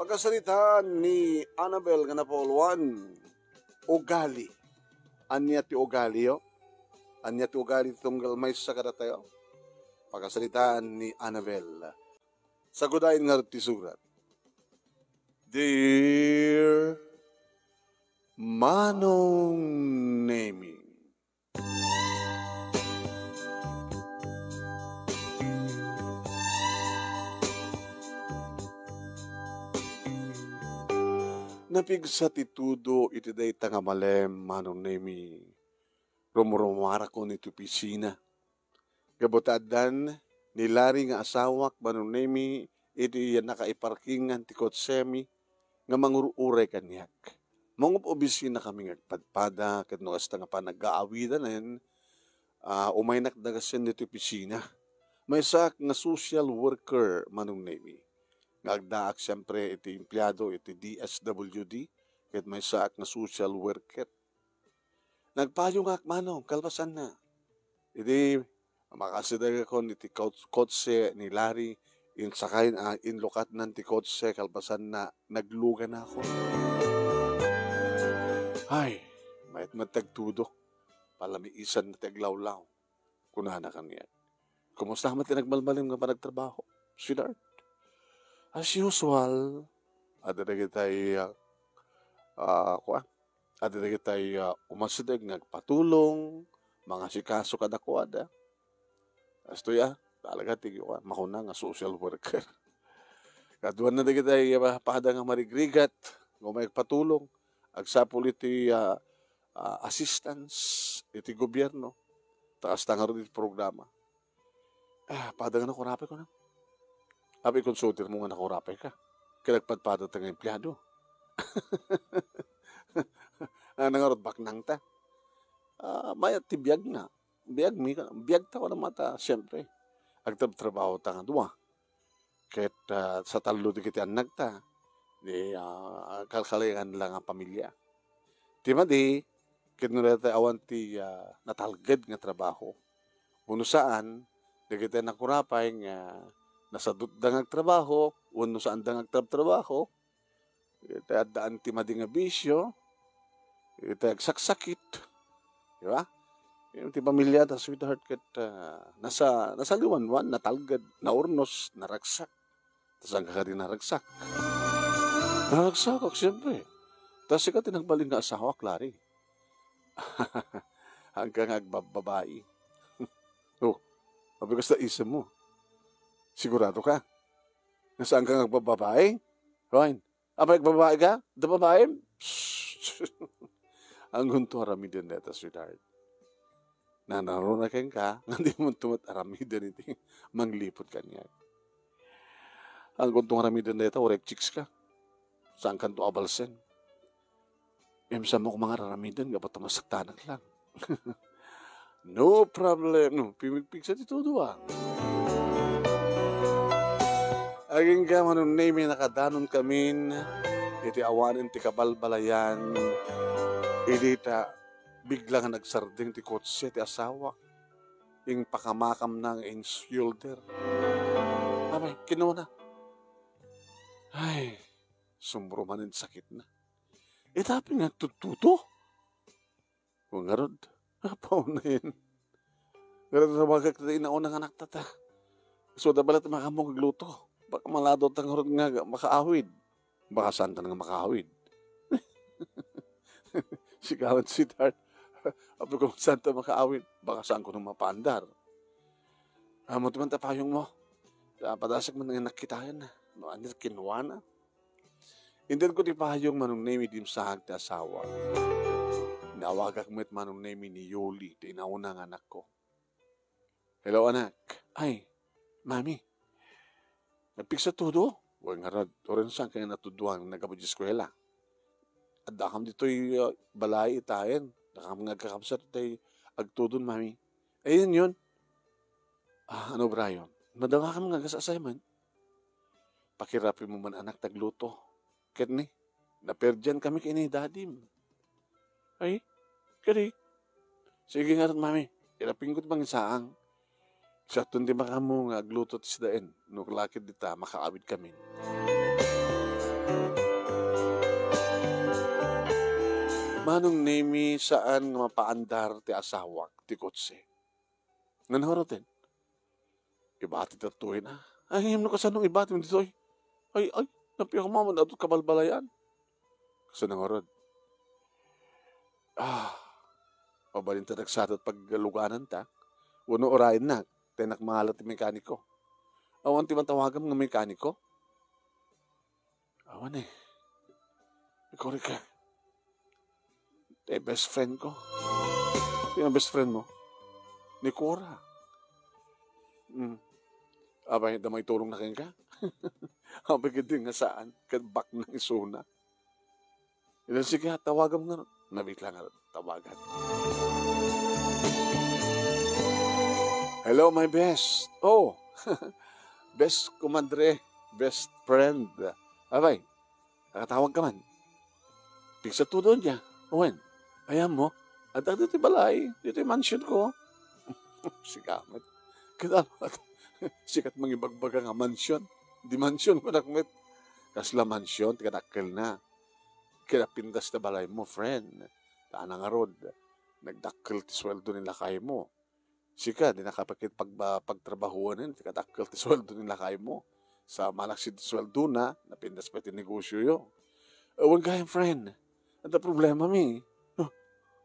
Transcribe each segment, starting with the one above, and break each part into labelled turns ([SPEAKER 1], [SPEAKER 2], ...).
[SPEAKER 1] Pagkasalita ni Annabel nga napawalwan, ugali. Anya ti ugali yo? Anya ti ugali tunggal may sa tayo? Pagkasalita ni Annabel. Sagudayin nga ti surat. Dear Manong Nemi, napigsa ti tudo iti day tangamalem Manong Nemi, rumurumara ko ni opisina. Gabutadan ni Larry nga asawak Manong Nemi, iti nakaiparkingan ti kotsemi, nga mangururay kanyak. Mga opisina kami ngagpadpada, kat no hasta nga pa nag-aawidanan, umaynak dagasin nito opisina. May sak nga social worker Manong Nemi. Ngagdaak siyempre iti empleyado iti DSWD, ket may sak nga social worker. Nagpayo nga manong, kalpasan na. Iti makasidag ako iti kotse ni Larry, in sakayin inlukat ng ti kotse, kalpasan na nagluga na ako. Ay, mayat matagtudo, palamiisan na taglawlaw, kunana kaniya. Kumusta mati nagmalmalim nga pa nagtrabaho? Sweetheart? As usual, ada na kitay umasidag nagpatulong, mga sikaso kadakwada. Asto ya, talaga tigyo makuna nga social worker. Kaduan na kitay pada nga marigrigat, may patulong, agsapul iti assistance iti gobyerno, taas tangar iti programa. Pada nga nakurapay ko na. Habi konsultir mo nga nakurapay ka. Kinagpadpada ta nga empleyado. Nangarot baknang ta. Mayat ti biyag na. Biyag ta ko na mata, siyempre. Agtab-trabaho ta nga duwa. Ket sa talo di kiti anag ta, di kalkalayan lang ang pamilya. Ti madi, ket nureta awan ti natalged nga trabaho. Uno saan, di kiti nakurapay nga nasa dangag trabaho, uno saan dangag trabaho, iti addaan ti madi nga bisyo, iti agsaksakit, di ba? Yung ti pamilya, ta sweetheart, ket nasa liwanwan, natalgad, naurnos, naragsak. Tas ang kakari naragsak. Naragsak ako, siyempre. Tas ika tinagbalin nga asawa, Clary. Hanggang agbababae. Mabigas na isa mo. Sigurado ka? Nasaan ka nagbababae? Ryan, magbabae ka? Da babae? Ang gunto aramidin neta, sweetheart. Naronakin ka, hindi mo tumat aramidin iti manglipot kanya. Ang gunto aramidin neta, orek chicks ka. Saan ka to abalsen? Emsa mo kung mga aramidin, gabat masaktanak lang. No problem. No, pimigpig sa titudo Aging ka Manong Nemi nakadanon kamin, iti awanin ti kabalbalayan, iti ta biglang nagsarding ti kotse ti asawa, yung pakamakam ng in shoulder. Abay, kinuha na. Ay, sumbrumanin sakit na. Itapi nga tututo. Kung garod, apaw na yun. Garod sa mga kakita inaunang anak tata. So, dabalat makamong gluto. Baka malado tanghurot nga makaawid. Baka saan ta nga makaawid. Sigawan sweetheart. Apo kung saan ta makaawid. Baka saan ko nung mapaandar. Mo naman tapayong mo. Padasag mo nang nakitayan na. No, anil kinuha na. Hindi ko di pahayong Manong Nemi dim sahag ti asawa. Nawagak mo't Manong Nemi ni Yoli. Di nauna ng anak ko. Hello anak. Ay, mami. Nagpiksa todo. Huwag nga rad. Oren saan kaya natuduhan nagkabot di eskwela. At dakam dito'y balay itayin. Dakam nga kakamsat ito'y agtudon, mami. Ayun yun. Ano, Brian? Madama ka mga gas-assignment. Pakirapi mo man anak tagluto. Ket ni, naperdyan kami kini dadim. Ay, kari. Sige nga rin, mami. Irapin ko bang isaang. Sa tundi maka mo nga agluto tisdain. Nung lakid dita, makaawid kami. manong nemi saan nga mapaandar ti asawak ti kotse. Nanhorotin. Ibati tatuin na. Ay, him no kasanong ibati mo dito. Ay, napiyak mo man ato kabalbalayan. Kasi nangorod. Pabalin ta nagsatot pagluganan ta. Uno orayin na. Tenak mahalat ti mekaniko. Awan ti matawagam ng mekaniko. Awan eh. Ikaw rin ka. Best friend ko. Yung best friend mo? Ni Cora. Abay, damay tulong na ka? Abay ka din nga saan? Kadbak ng isuna. Ilan sige, tawagan mo nga. Nabit lang nga tawagan. Hello, my best. Oh, best kumadre. Best friend. Abay, nakatawag ka man. Pigsa tudo niya. Owen, ayan mo. At dito balay. Dito yung mansion ko. Sigamat. Kinalat. Sikat mga ibagbaga nga mansion. Di mansion ko nakmet. Kasla mansion, tikadakkel na. Kinapindas na balay mo, friend. Taan nga rod. Nagdakkel ti sweldo nila kayo mo. Sika, di nakapakit pagtrabahuan nila. Tikadakkel ti sweldo nila kayo mo. Sa malaksid ti sweldo na, napindas pa ti negosyo yun. Huwag kayong friend. At problema mi.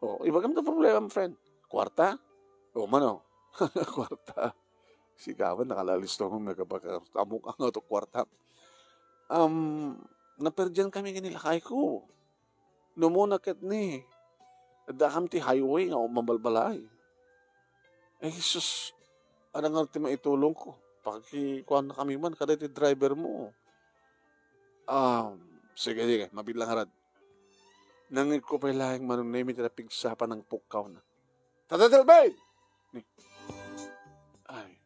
[SPEAKER 1] Iba kami problema, friend. Kwarta? Mano. Kwarta. Sigawan, nakalalisto mo magkabagkamuk ang ito kwarta. Naperdyan kami ganilakay ko. Numuna kat ni. Adakam ti highway nga mabalbalay. Jesus, ano nga ti maitulong ko? Pakikuhan na kami man, kada ti driver mo. Sige, mabilang harad. Nangit ko pa ilahing manong name iti pigsapan ng pukaw na. Tatatalbay! Ay,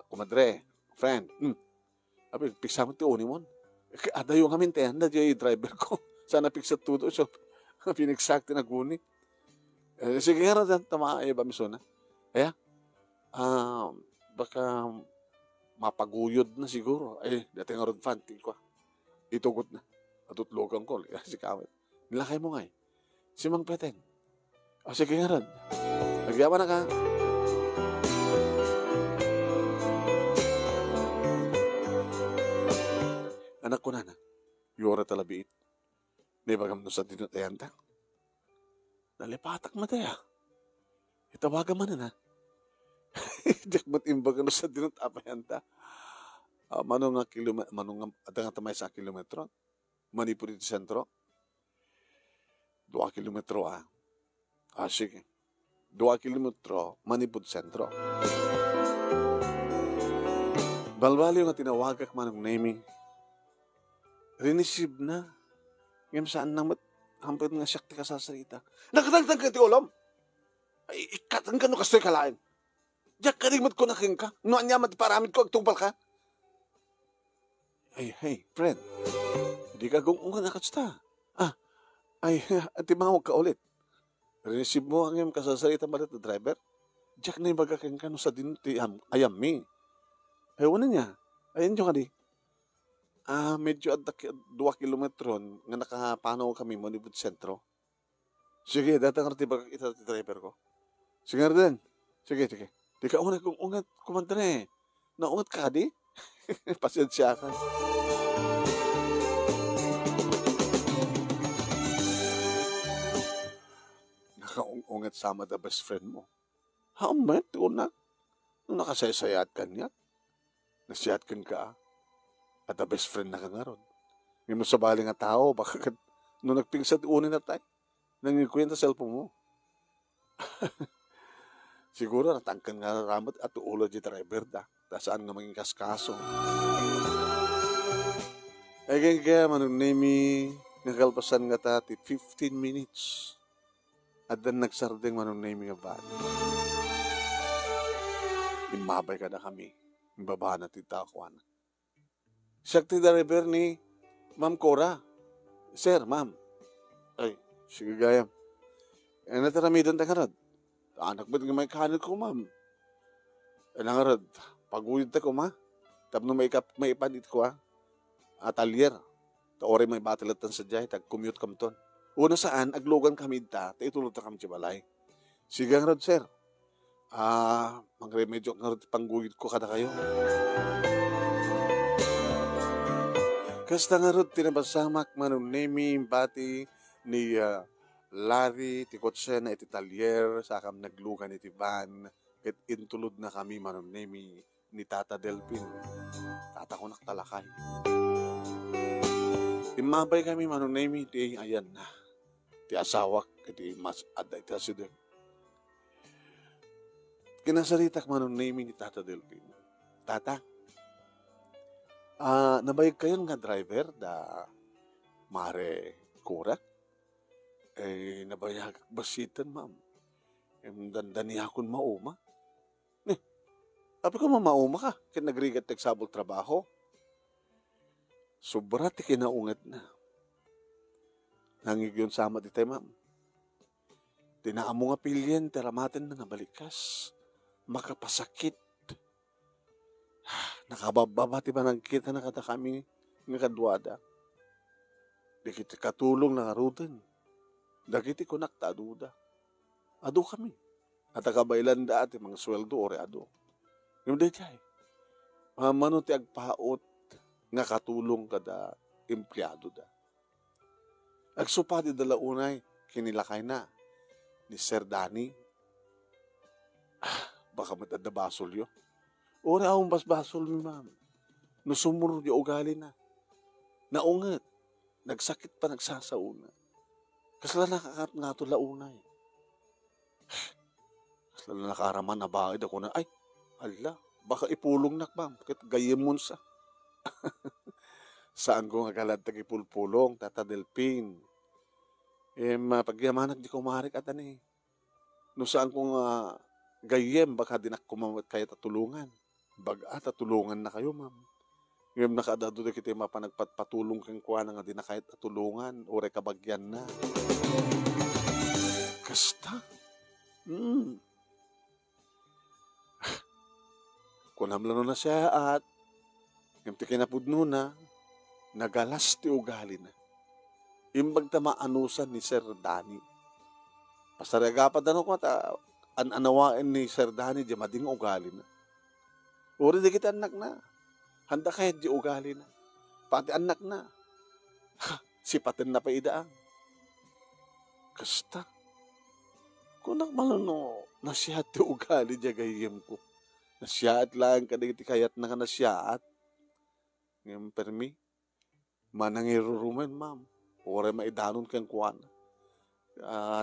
[SPEAKER 1] kumadre, friend. Abi, pigsapan ti uni mo. Adayo kami tenda, di driver ko. Sana pigsat tuto. So, pinagsakti na guni. Sige nga rin, tamaay ba misona? Kaya, baka mapaguyod na siguro. Ay, dati nga rin fan, ko. Itugot na. Atutlogan ko. Si Kawit. Nilakay mo nga eh. Si Mang Peteng. Sige nga rin. Nagyaman na ka. Anak ko na. Yura talabiit. Di ba gamno sa tinutayan ta? Nalipatak mo tayo. Itawagan mo na. Diyak ba't imbaga no sa tinutayan ta? Manong nga tamay sa kilometro. Manipuri di sentro. 2 kilometro sige. 2 kilometro, Manipud Sentro. Balbali nga tinawagak manong naming. Rinisib na. Ngayon saan nang hampir nga siyak ti kasasarita. Nakatagtag ka ti ulam. Ay, ikatang ka no kastoy kalain. Diyak karimot ko na king ka. Noan niya matiparamid ko, agtungpal ka. Hey, friend. Hindi ka gungungan na katsta. Ay, at timawag ka ulit. Receive mo ang iyong kasasalita malit na driver. Diyak na yung bagakang ka no sa dinuti ayam mi. Ay, wala niya. Ayan yung kadi. Medyo at 2 kilometron nga nakapanaw kami Manibud Sentro. Sige, datang ka tiba ita driver ko. Sige rin. Sige. Di ka unat kung ungat kumandre. Naungat ka di? Pasensya ka. Nakaungat sama da best friend mo. Hamet, una. Nung nakasayasayat ka niya. Nasiyat ka. At the best friend na ka nga ron. Ngayon mo sa bali nga tao, baka nung nagpingsat unin na tayo, nangikwenta cellphone mo. Siguro natangkan nga ramat at ulo di driver da. Saan nga maging kaskaso. Ay kaya manong nami, nakalpasan nga tati 15 minutes. At dan nagsardeng manong nami nga bali. Imabay ka na kami. Imbabahan natin takuan. Sakti driver ni Ma'am Cora. Sir, ma'am. Ay, sige gayam. Nataramidan ta karad. Anak ba't nga may kanil ko, ma'am? Nangarad, paguyod ta ko, ma. Tapno may ipadit ko, atelier. Taore may batalatan sa jay, tag-commute kam ton. Una saan, aglogan kami ta, itulog ta kami sa balay. Sige nga rod, sir. Mangremedyo nga rod, panggugid ko kada kayo. Kasta nga rod, tinabasamak manunemi, bati, ni Larry, ti kotse na iti talyer, sakam naglugan iti van, ket intulod na kami manunemi ni Tata Delpin. Tata ko naktalakay. Imabay kami manunemi, ti ayan na. Ti asawak, iti mas aday ti asidek. Kinasaritak manunemi ni Tata Delpin. Tata, nabayag kayo nga driver da mare kura? Nabayag basitan, ma'am. Dandani akon mauma. Api ko mauma ka, kin nagrigat nagsabol trabaho. Sobra ti kinaungat na. Nangig yun sama di tayo, ma'am. Tinaamo nga pilyen, teramatin na nga balikas. Makapasakit. Nakabababa ti ba nagkita na kata kami nga kadwada. Di kita katulong na karutan. Dagiti ko naktaduda. Ado kami. At akabaylan da ati mga sweldo ore ado. Yung day chay. Mano ti agpaot nga katulong kada empleyado da. Agsupadi dala unay kinilakay na ni Sir Danny. Baka matanda basol yun. Ora akong basbasol mi, ma'am. Nusumuro di ugali na. Naungat. Nagsakit pa nagsasauna. Kasla nakakat nga ito launay. Kasla nakaraman na bakit ako na, ay, ala, baka ipulong nak, ma'am. Kit gayem mo sa. Saan ko nga galad tagipulpulong, Tata Delpin. Pagyamanak di ko maharik atan eh. No saan ko nga gayem, baka dinak kumamot kayo tatulungan. Baga, tatulungan na kayo, ma'am. Ngayon nakadado na kita mapanagpatulong kang kuha na nga di na kahit tatulungan. Ure kabagyan na. Kasta? Kunamlano na siya at yung tikinapudno na, nagalas ti ugali na. Imbag tamaanusan ni Sir Danny. Pasaragapad ano ko anawain ni Sir Danny di mading ugali na. Uri di kita anak na. Handa kahit di ugali na. Pati anak na. Sipatin na pa idaang. Kasta. Kunak malano, nasyaat di ugali di gayem ko. Nasyaat lang kadagiti kayat na ka nasyaat. Ngayon permi. Manangirurumen, ma'am. Uri maidanon kang kuwan.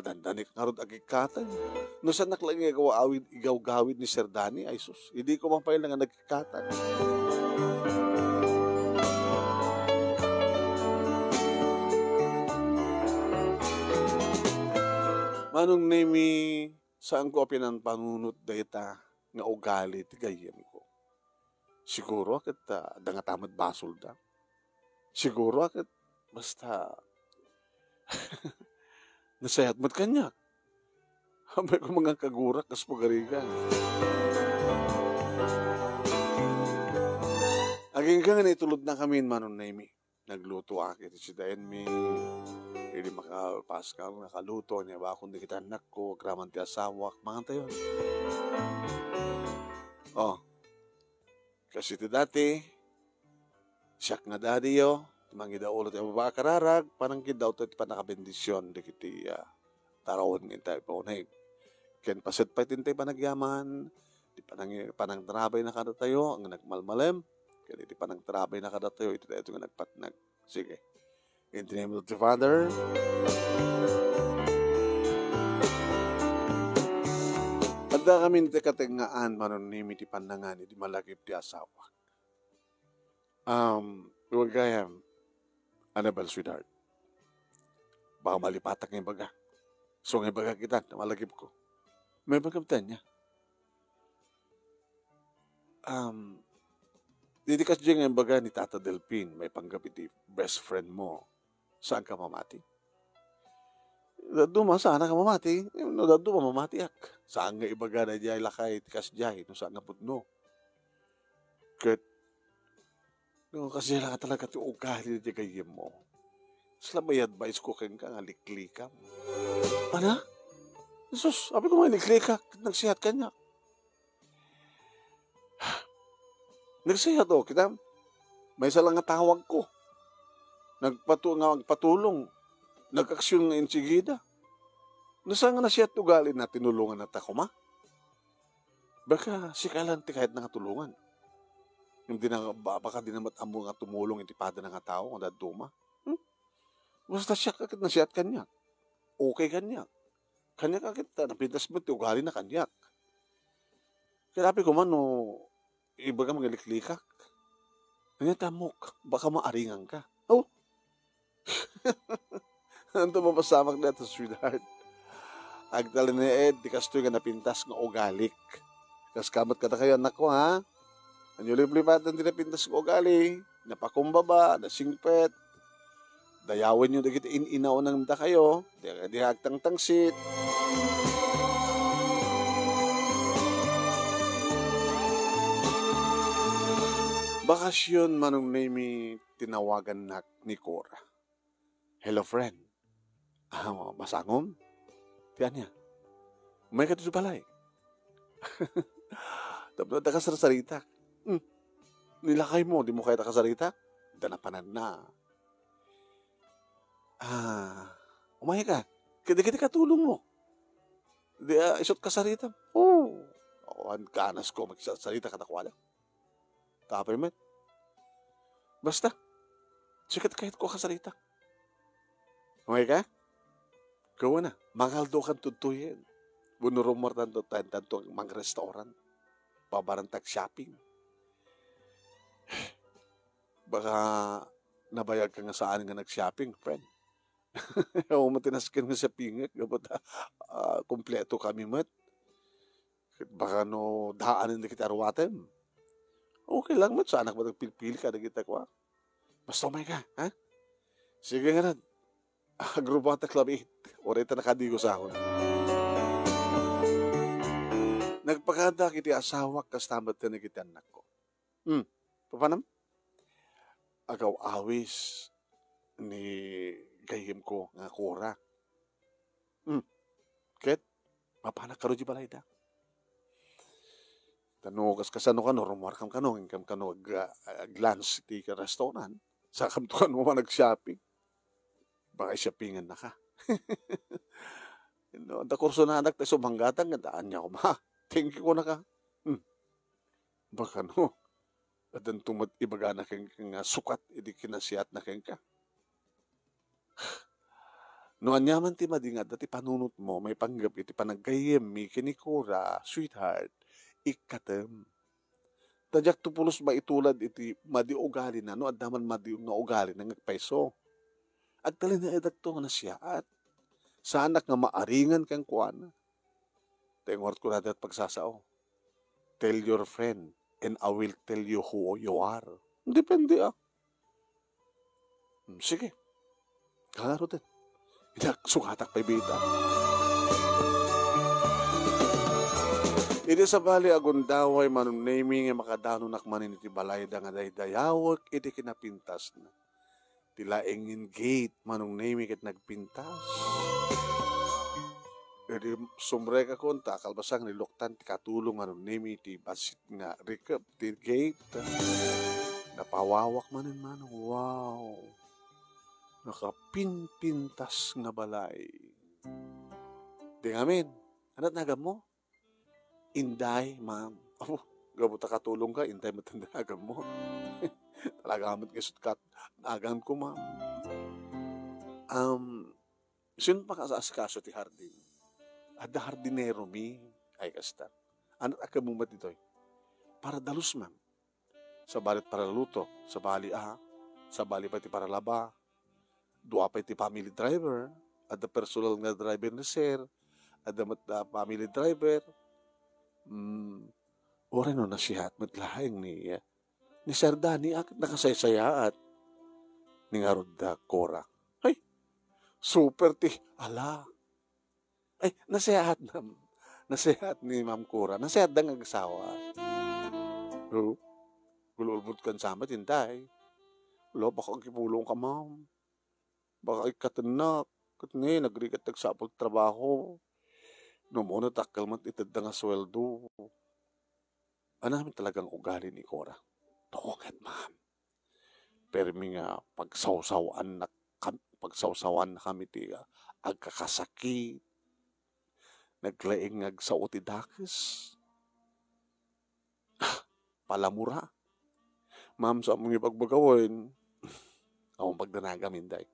[SPEAKER 1] Dandanik nga rod agikatan. No saan naklang igaw-gawid ni Sir Danny, ay sus, hindi ko mapayal nga nagkikatan. Manong nemi, saan ko apinan panunot dayta nga ugali ti gayem ko. Siguro akit dangatamad basol da. Siguro akit basta nasayat mo't kanya. Hamay ko mga kagurak kas pagarigan. Aging ka nga itulod na kami manon na imi. Nagluto akit si Dayan mi. Hindi makapas ka nakaluto niya ba kung di kita anak ko, kraman ti asawak, mga tayo. Oh, kasi ti dati, siyak nga dadi yo, mangi daw ulo tayo mabakararag, parang kidaw to iti panakabendisyon, di kiti tarawon ng tayo pa unay. Ken pasit pa itintay panagyaman, di panang trabay na kada tayo, ang nagmalmalem, kaya di panang trabay na kada tayo, ito tayo nga nagpatnag. Sige. In the name of the Father, ada kami ti katengaan manunimi ti pandangan iti malakip ti asawa. Huwag kaya, Annabelle, sweetheart. Baka malipatak ng baga. So ng baga kita, na malakip ko. May pagkapitan niya. Didikas dyan ng baga ni Tata Delpin, may panggapit ti best friend mo. Saan ka mamati? Daduma, saan ka mamati? Daduma, mamati ak. Saan nga ibaga na diyay lakay, tikas diyay, no saan nga putno. Kat, no, kasi lang talaga ti ugali na diyay mo. Sila may advice ko keng ka nga liklika. Ana? Jesus, sabi ko nga liklika. Nagsihat ka niya. Nagsihat o, kita. May isa lang nga tawag ko. Nagpatulong. Nag-aksyon nga insigida. Nasa nga na siya tugali na tinulungan na takuma? Baka si Kalanti kahit nakatulungan. Hindi na, baka di naman amo nga tumulong itipada na nga tao kung daduma. Basta siya kakit na siya at kanyak. Okay kanyak. Kanyak kakit napintas mo tugali na kanyak. Kaya sabi ko man, no, iba ka magaliklikak. Kanya tamok, baka maaringan ka. Oh! Ano mapasamak na ito, sweetheart? Agtala ni Ed, di kastoy nga napintas nga ugalik. Kas kamat ka na kayo, anak ko, ha? Anyo lipat ng dinapintas nga ugali. Napakumbaba, nasingpet. Dayawin nyo dagit ininaw ng da kayo. Di hagtang tangsit. Bakasyon manong name tinawagan na ni Cora. Hello, friend. Masangom? Tiyan niya. May katuto pala eh. Tapos nakasarita. Nilakay mo, di mo kaya nakasarita? Danapanan na. Umay ka. Kaya katulong mo. Di isot kasarita. Ang kanas ko, magsasarita katakwala. Tapos man. Basta. Sikat kahit ko kasarita. Umay ka? Gawa na. Mangaldo kang tutuyin. Bunurumor tanto mga restaurant. Pabarantag shopping. Baka nabayag ka nga saan nga nag-shopping, friend. O matinaskin nga sa pingit. Kompleto kami mat. Baka no daanin na kita arwatem. Okay lang mat. Saan ako nagpilpili ka na kita ko. Basta umay ka, ha? Sige nga rin. Grupo at Club 8. Orita nakadigo sa ako. Nagpaganda kiti asawak kastamat na kita anak ko. Papanam? Agaw awis ni gayim ko nga Cora. Ket, mapanak ka ro di balay da. Tano, kasano ka no, rumarkam ka no, ingkam ka no, glance ti ka restaurant. Sakam to ka no, nag-shopping. Baka shoppingan na ka. No, da kurso na anak tayo sumanggatang, daan niya ko ma. Thank you ko na ka. Baka no, adan tumat ibaga na keng sukat, idi kinasiyat na keng ka. No, anyaman ti madingat, dati panunot mo, may panggap iti panagkayem, mi kinikura, sweetheart, ikatem. Tadyak tupulos maitulad iti madiugali na, no, adaman madiung na ugali na ngagpaiso. Agtalin na edak to nga siya at sa anak nga maaringan kang kuana. Tengort ko natin at pagsasao. Tell your friend and I will tell you who you are. Depende Sige. Kalaro din. Sukatak pa ibita. Iti sa bali agundaway manong naming makadanunak manin iti balay da nga daydayawak iti kinapintas na. Tilaengin gate manong naming iti nagpintas. Iti sumre ka konta kalbasang niluktan ti katulong manong naming iti basit nga recap ti gate. Napawawak manin manong wow. Nakapinpintas nga balay. Di ngamin, anat nagam mo? Inday, ma'am. Gabuta katulong ka, inday matandagam mo. Talaga amat kisot kat, nagam ko, ma'am. Sino pa kasaskaso ti hardin? Ada hardinero mi, ay kasta. Anat akamumat ito'y? Para dalus, ma'am. Sa balit para luto, sa bali sa bali pati para laba, dua pa iti family driver, at the personal nga driver na sir, at the family driver, ora no na siya at matlaing ni Sir Danny akit nakasaysaya at ni nga da Cora. Ay, super ti, ala. Ay, nasihat ni Ma'am Cora, nasihat da nga agsawa. Gululbot kan sama tinday. Wala, baka kipulong ka, ma'am. baka ikatanak, kat ni, nagrigat nagsapol trabaho. No mo na takal man itad na nga sweldo. Anamin talagang ugali ni Cora. Tokit, ma'am. Pero nga pagsawsawan na kami ti agkakasakit, naglaing sa utidakis, palamura. Ma'am, sa mong ipagbagawin, akong pagdanagamin day.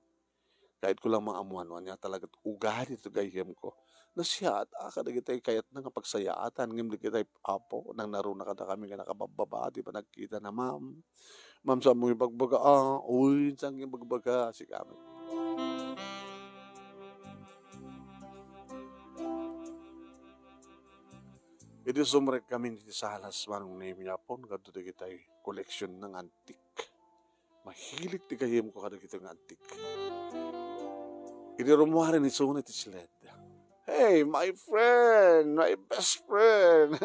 [SPEAKER 1] Kahit ko lang maamuan niya talaga ugali ito gayem ko. Na siya at akad kita'y kayat na nga pagsayaatan. Ngimli kita'y apo, nang naruna ka na kami nga nakabababa, di ba nagkita na ma'am. Ma'am, sa mong ibagbaga, uy, saan yung bagbaga, si kami. Iti sumrek kami ni salas manong name niya po, nagado di kita'y koleksyon ng antik. Mahilig ti kayem ko kada kita'y antik. Iti rumuha rin isunit ti sled. Hey, my friend, my best friend.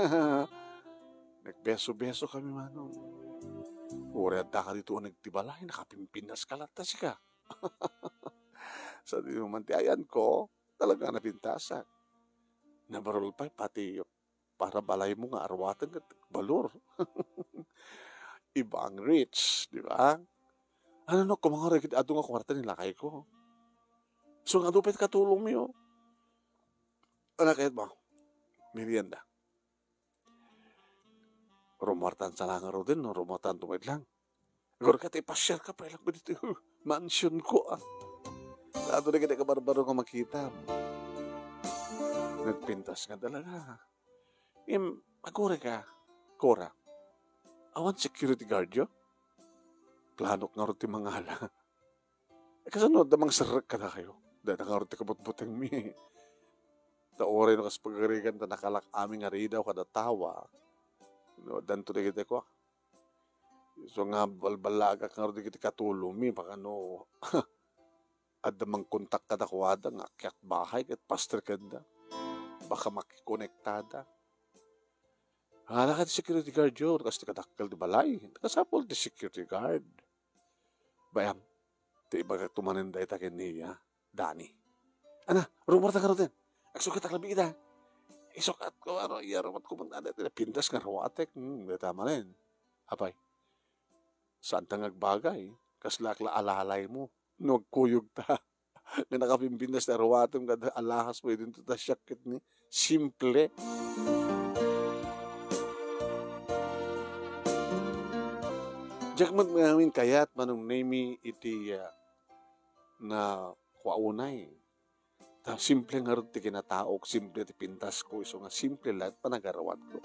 [SPEAKER 1] Nagbeso-beso kami manong. Uri at ka dito nagtibalay, nakapimpinas kalatas ka. Sa di naman ti ayan ko, talaga napintasan. Nabarol pa, pati para balay mo nga arwatan ka balor. Iba ang rich, di ba? Ano no, kumangari kita ato nga kwarta nila kay ko. So nga dupit katulong mo yun. Ano kahit mo? Merienda. Rumartan sa lang aro din, no? Rumartan tumid lang. Gor ka tayo, pa-share ka pa ilang ba dito yung mansion ko, Ato na kita kabarbaro nga makita. Nagpintas nga talaga. Magkura ka, Cora. Awan security guard yo? Planok nga rin ti mga hala. Kasano, damang sarak ka na kayo. Dahil nga rin ti kabutbutang mi. Taoray no kas pagkarigan ta nakalak aming nga daw kada tawa. No, danto na kita ko. So nga balbalaga ka rin kita katulong mi. Baka no, adamang kontak ka na kuwada nga kayak bahay kat pastor ka na. Baka makikonektada. Hala ka ti security guard yun. Kasi kadakal di balay. Kasapol ti security guard. Bayam. Ti iba ka tumaninday takin niya. Dani. Ana, rumorta ka rin. Agsukat ang labi ita. Isukat ko, iyarumat ko mong dada. Pintas nga rawatek. Tama rin. Apay. Saan tang agbagay? Kaslakla alalay mo. Nagkuyog ta. Nga nakapimpintas na rawatem kada alahas mo. Dito ta syakit ni. Simple. Diyak magmamin kayat manong name iti na kwaunay. Simple nga rin ti kinataok, simple ti pintas ko. Iso nga simple lahat pa nagarawat ko.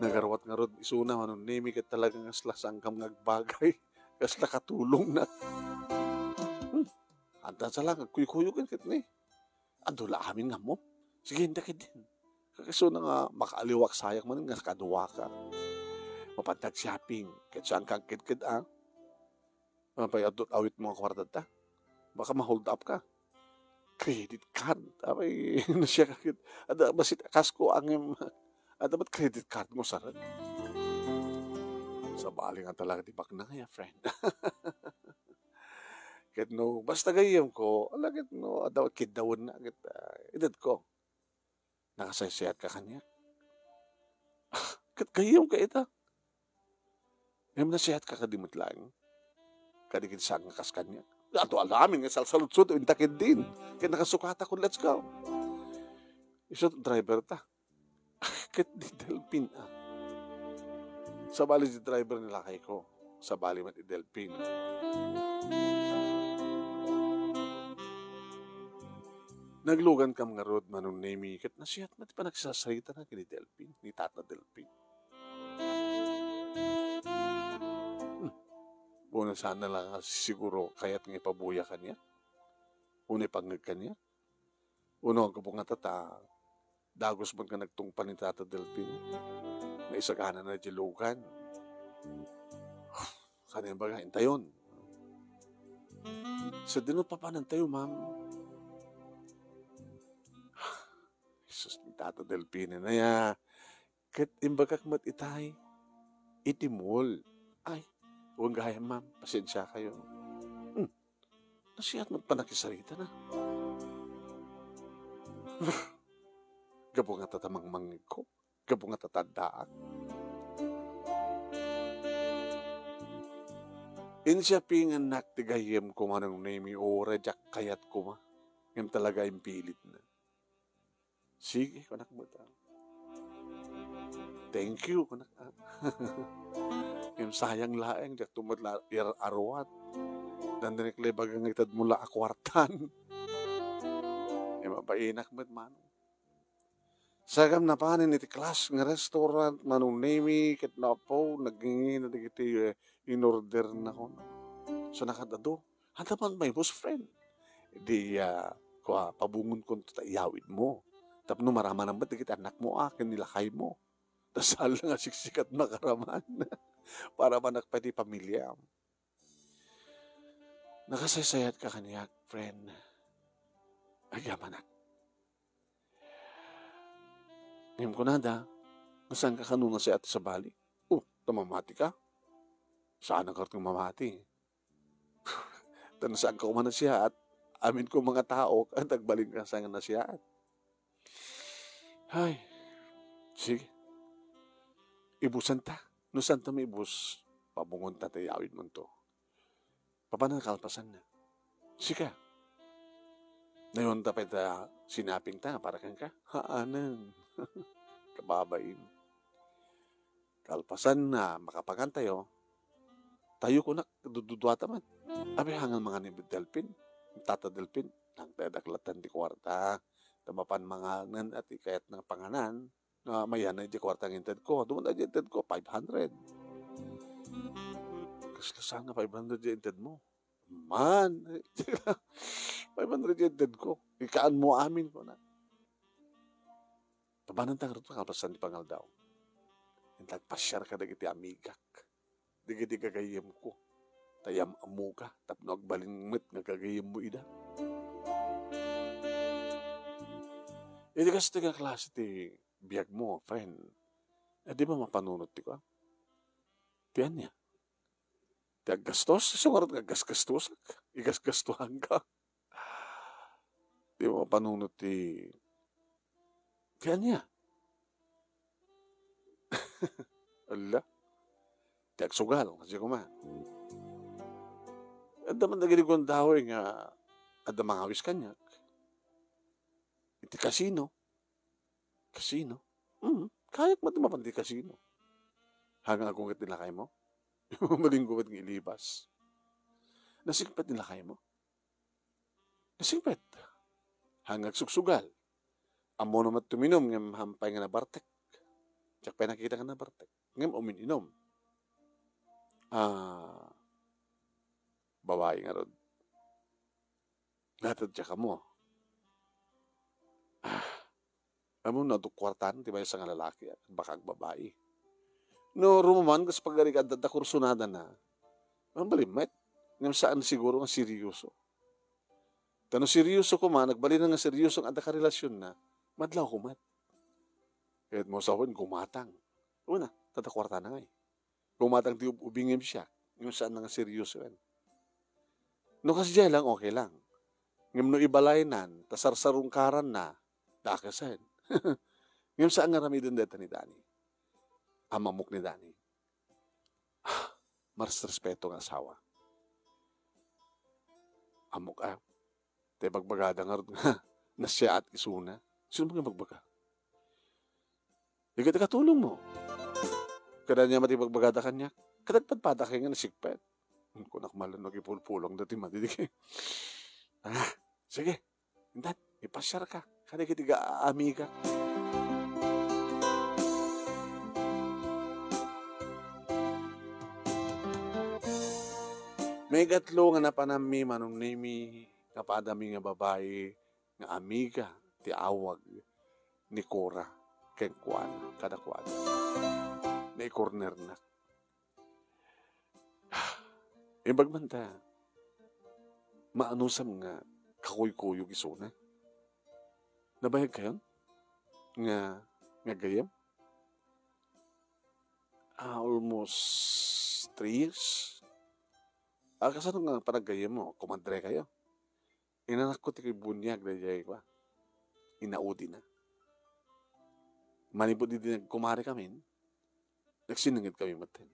[SPEAKER 1] Nagarawat nga rin isuna manong name kat talagang aslasang kam ngagbagay. Kasla katulong na. Antan sa lang, kuy-kuyugan kat ni. Ando la amin nga mo. Sige, hindi ka din. Kakaso na nga makaaliwak sayak man nga kaduwa ka. Mapantag shopping. Kahit saan kang kid-kid Mapay awit mo ang kwarta ta. Baka ma-hold up ka. Credit card. Abay, na siya kakit. Ada, basit kasko ang dapat credit card mo saran. Sa bali nga talaga di bak na kaya, friend. Kahit no, basta gayam ko, alagit no, daw kid daw na, edad ko. Nakasaysayat ka kanya. Kahit gayam ka ita. Ngayon na siyat ka kadimot lang. Kadikit saan nga kas kanya. Ato alamin nga salsalutsud, intakid din. Kaya nakasukata ko, let's go. Iso driver ta. Kahit di Delpin Sa bali di driver nila kay ko. Sa bali mat i Delpin. Naglugan kam nga rod manong name kat na siyat mat pa nagsasarita na kini Delpin. Ni Tata Delpin. Una sana lang siguro kaya't nga ipabuya kanya. Una ipangag kanya. Una ang kapong nga tata. Dagos mo ka nagtungpan ni Tata Delpin. Na isagana na dilugan. Kanina ba nga intayon? Sa dinot pa tayo, ma'am. Jesus ni Tata Delpin na ya. Kat imbagak mat itay. Itimol. Ay. Huwag gaya, ma'am. Pasensya kayo. Nasiyat mo pa nakisarita na. Gabo nga tatamang mangig ko. Gabo nga tatandaan. Insya pinganak ti gayem ko manang nemi ora jak kayat ko ma. Ngem talaga impilit na. Sige, kanak mo ta. Thank you, kanak. Ngem sayang laeng jak tumad la arwat. Dan dinikle bagang itad mula akwartan. Ngem mapainak mo't manong. Sagam na panin iti class nga restaurant manong nemi ket na po nagingi na digiti in-order na ko. So nakadado, hantapan may boss friend. Di pabungon ko iyawid mo. Tapno marama naman digiti anak mo akin nilakay mo. Tasal nga siksikat makaraman. Para manak pati pamilya. Nakasaysayat ka kaniyak, friend. Agamanak. Ngayon ko nada, nasaan ka kanunga siya at sa bali? Tamamati ka? Saan ang kartong mamati? Tanasaan ka kumana siya at amin ko mga tao at nagbaling ka sa nga na siya at. Ay, sige. Ibusan ta. Nusan ta may ibus, pabungon ta tayawid mo to. Paano kalpasan na? Sika. Ngayon ta pa ita sinaping ta para kang ka? Haanan. Kababain. Kalpasan na makapagan tayo ko na dududwata man. Abi hangal mga ni Delpin. Tata Delpin. Nang tadaklatan di kwarta. Tamapan mga nan at ikayat ng panganan. Na mayan na di kwarta ng inted ko. Duman na di inted ko, 500. Kaslasang na 500 di inted mo. Man. 500 di inted ko. Ikaan mo amin ko na. Tabanan tang rito kalpasan di pangal daw. Intag pasyar ka dagiti amigak. Digiti gagayem ko. Tayam amuka. Tapno agbalingmet nga gagayem mo ida. Hindi kasi tiga klase ti biyag mo, friend. Di ba mapanunod ti ko? Tiyan niya. Ti aggastos. Sungarot nga gasgastosak. Igasgastuhan ka. Di ba mapanunod ti tiyan niya. Allah. Ti agsugal. Kasi kuma. At daman nagilig kong dahoy nga at damang awis kanyak. Iti kasino. Kasino? Kayak matimapan ti kasino. Hanggang akong nila kayo mo. Malinggubat ng ilibas. Nasingpet nila kayo mo. Nasingpet. Hanggang suksugal. Amo naman tuminom ng hampay nga na bartek. Tsak pa nakita ka na bartek. Ngam umininom. Babae nga rod. Natad tsaka mo. Amo na kwartan, di ba yung nga lalaki at bakag babae. No, rumaman, kasi pag-arikad at kursunada na, ang balimit. Ngam saan siguro nga seryoso. Tano seryoso ko man, nagbali na nga seryoso ang ada karelasyon na, madlaw ko mat. Kahit mo sawin, gumatang. Una, tatakwarta na nga eh. Gumatang di ubingim siya. Ngam saan na nga seryoso yan. No kasi dyan lang, okay lang. Ngam no ibalainan, tasarsarungkaran na, dakasan. Ngam saan nga rami din deta ni Dani. Amamok ni Dani. Maras respeto ng asawa. Amok Te bagbagada nga na siya at isuna. Sino mga magbaga? Ika katulong mo. Kada niya matibagbagada kanya, kadagpadpada kayo nga nasigpet. Kung nakmalan nagipulpulong dati madidig. Sige. Indan, ipasyar ka. Kada kitiga amiga. May gatlo nga napanami manong nemi kapadami nga babae nga amiga ti awag ni Cora ken kuan kada kuan. May corner na. Ibagbanta maanusam nga kakuy-kuyog isuna. Nabayag kayon? Nga gayam? Almost 3 years. Kasano nga panagayam mo? Kumandre kayo? Inanak ko ti bunyag na jay ko. Inaudi na. Manipod di kumari kami. Nagsinangit kami matin.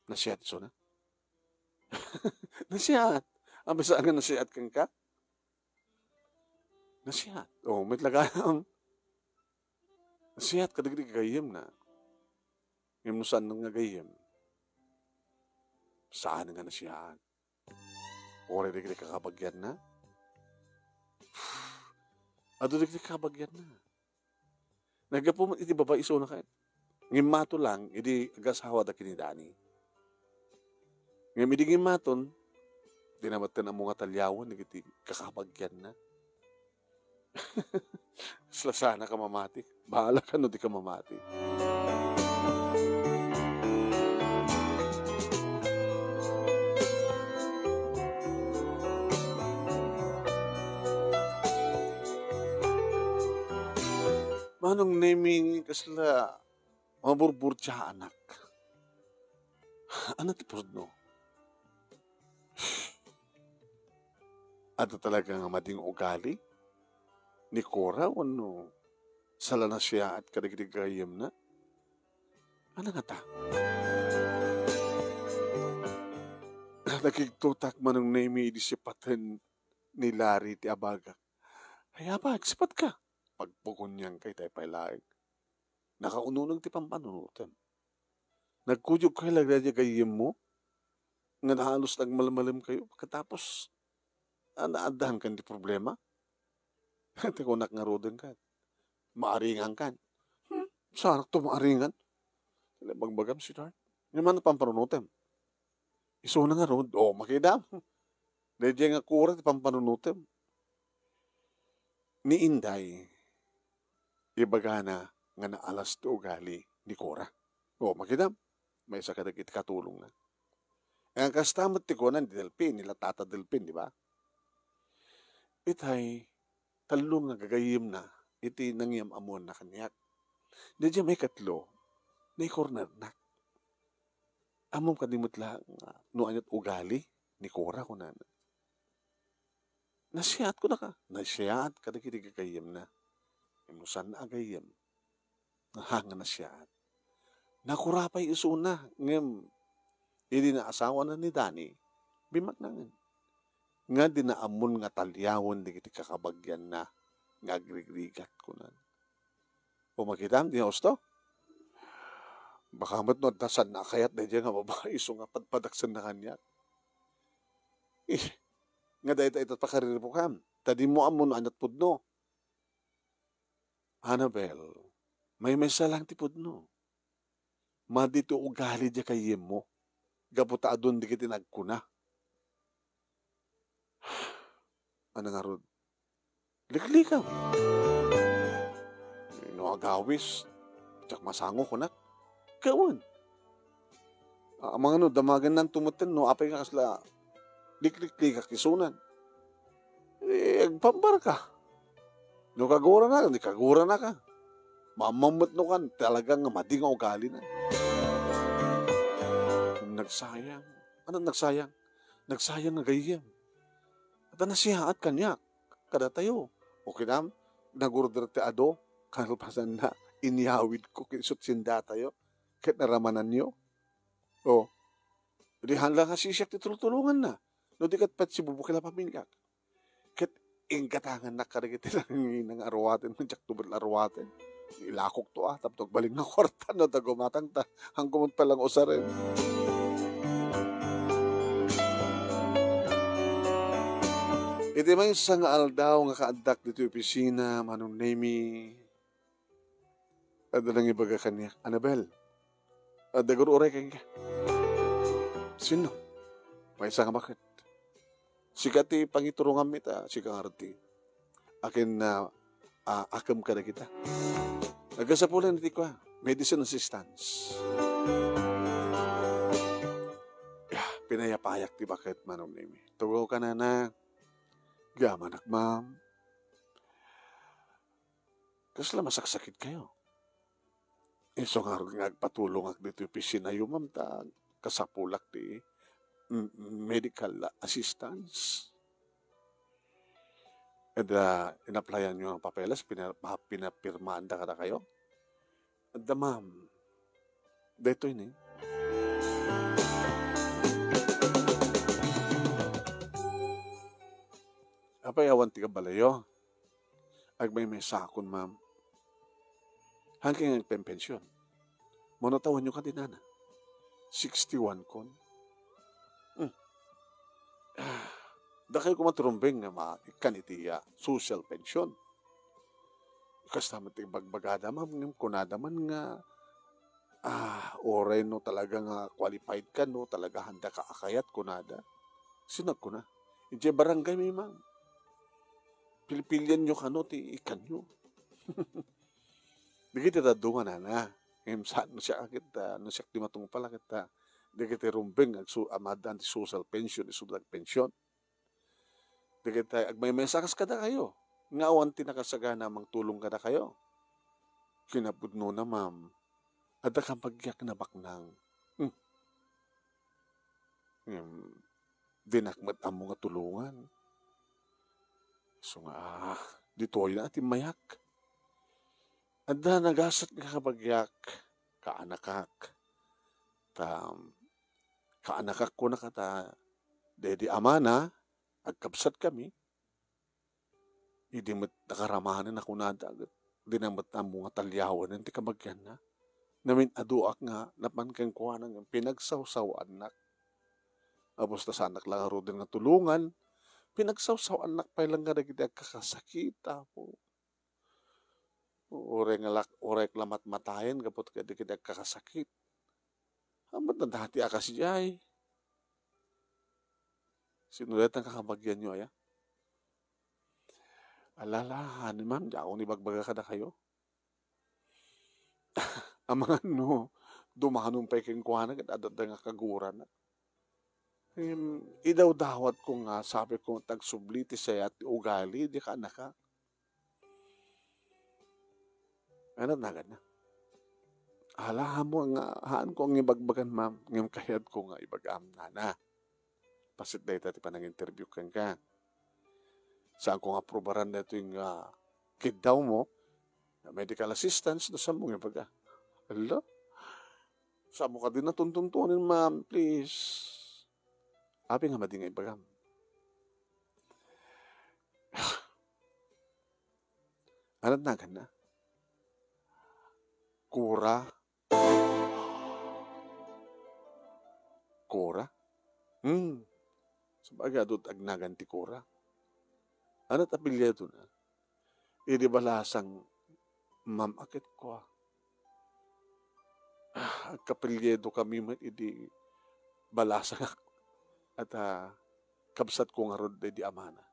[SPEAKER 1] Nasiyat so na. Nasiyat. Ang basa nga nasiyat kang ka? Nasiyat. O, may talagang. Nasiyat ka digdig gayem na. Ngayon mo saan nga gayem. Saan nga nasiyat? O, digdig kakabagyan na. Ado digdig kakabagyan na. Nagapo iti baba iso na kayo. Ngayon mato lang, idi agasawa da kinidani. Ngayon idigin maton, dinamatan ang mga talyawan, nagiti kakabagyan na. Sana ka mamati. Bahala ka no di ka mamati. Manong naming kasla maburbur siya anak. Ano ti no? Ato talagang mading ugali? Ni Cora, ano? Sala na siya at kadagidigayam na? Ano nga ta? Nagigtutak manong name disipatan ni Larry ti Abaga. Ay abag, sipat ka. Pagpukon niyang kay tayo pailaig. Nakaununang ti pampanunutan. Nagkudyog kayo lagradya gayam mo. Nga halos nagmalamalim kayo. Pagkatapos, naadahan kan di problema. Tikunak nga rodan ka. Maaringan kan. Sarak to maaringan. Bagbagam si Tart. Yung man na pampanunutan. Iso na nga rod. O, makidam. Medyo nga kurat pampanunutan. Ni Inday, ibagana nga naalas to ugali ni Cora. O, makidam. May isa kadagit katulong na. Ang kastamat ti Conan, di Delpin, nila tata Delpin, di ba? Itay, talong nga gagayim na, iti nangyam amon na kanyak. Di dyan may katlo, na corner na. Amom kadimot lang, no anyat ugali, ni Cora ko na. Nasiyat ko na ka. Nasiyat ka na kinigagayim na. Imusan na agayim. Nahanga na siyat. Nakurapay isuna. Ngem, hindi na asawa na ni Dani. Bimak nangan. Nga dinaamon nga talyawon di kiti kakabagyan na nga agrigrigat ko na. Pumakitam, di hosto? Baka matnod na saan na kayat na dyan nga babae iso nga padpadaksan na kanya. Nga dahil ito pakariripo kam. Tadi mo amon anat pudno. Annabelle, may salang ti pudno. Madito ugali dya kayem mo. Gaputa adon di kiti nagkuna. Ano nga rod? Liklikaw. No agawis. Tsak masango ko na. Kawan. Mga no, damagan ng tumutin, no, apay nga kasla, liklik-lik kisunan. Agpambar ka. No, kagura na ka, di kagura na ka. Mamamot no kan, talagang mading ugali na. Nagsayang. Ano nagsayang? Nagsayang na gayem. At nasiyaat kanya, kada tayo. Okay na, nagurder ti ado, kalpasan na, inyawid ko, kinsut sinda tayo. Kahit naramanan nyo. O, di hanlang nga siyak titulungan na. No, di kat pat si bubukila pamilya. Kahit ingkatangan na karigit ng arwatin, ng tiyak tubal arwatin. Ilakok to tapos baling na kwarta, no, tagumatang ta, hanggang palang usarin. Iti may isang aldaw nga kaadak dito yung opisina, manong name at lang ibaga kanya, Annabelle, dagur uray kanya. Sino? May isang bakit? Sikati pangiturungan mita, sikang arti. Akin na akam ka na kita. Nagasapulan niti ko, medicine assistance. Pinayapayak ti bakit manong name. Tugaw ka na gamanak, ma'am. Kasla masaksakit kayo. So nga nagpatulong ak dito yung pisina yung ma'am ta kasapulak di medical assistance. And in-applyan nyo ang papeles, pinapirmaan da kada kayo. At ma'am, dito ini. Apay awan ti kabalayo. Agmay sakon, ma'am. Hanggang ang pensyon. Monotawan nyo ka din, ana. 61 kon. Da kayo kumaturumbing nga ikan itiya social pension. Kasta man ti bagbagada, ma'am, kunada man nga oray no talaga nga qualified ka no, talaga handa ka akayat kunada. Sinag ko na. Ije barangay may, ma'am. Pilipilian nyo ka no, ti ikan nyo. Di kita dadungan na. Ngayon saan no siya kita, no siya timatong pala kita. Di kita rumbing, amadan ti social pension, isudag pension. Di kita, agmay sakas kada kayo. Nga awan tinakasagana mang tulong kada kayo. Kinapudno na, ma'am. Ada kang pagyak na baknang. Dinakmat ang mga tulungan. So nga, dito ay natin mayak. Ada nagasat nga kapagyak, kaanakak. Kaanakak ko na kata, dedi amana, agkabsat kami. Hindi mat nakaramahanan ako na dagat. Di na mat ang mga talyawan, hindi kabagyan na. Namin aduak nga, napan kang kuha ng pinagsawsaw anak. Abos na sa anak lang aro din nga tulungan, pinagsawsaw anak pa lang nga naging kakasakita po. Orek lamat matayan, kapot ka di kita kakasakit. Amat na dati akas jay. Sinulit ang kakabagyan nyo, aya? Alala, ma'am, di ako nibagbaga ka na kayo. Ang mga no, dumanong pa iking kuhanan at adat nga kaguran. Idaw dawat ko nga, sabi ko, tagsubliti saya at ugali, di ka anak ka. Ano nagad na? Alahan mo nga, haan ko ang ibagbagan, ma'am. Ngayon kahit ko nga ibagam na. Pasit na ito pa nang interview kang ka. Saan ko nga probaran na ito yung kid daw mo, medical assistance, na saan mo nga baga? Ala? Saan mo ka din natuntuntunin, ma'am, please? Abi nga mading ibagam. Ano nagad na? Kura? Sabagay, adot agnagan ti kura. Ano tapilyado na? Idi balasang mamakit ko. Agkapilyedo kami man, idi balasang at kabsat ko nga rod di amana.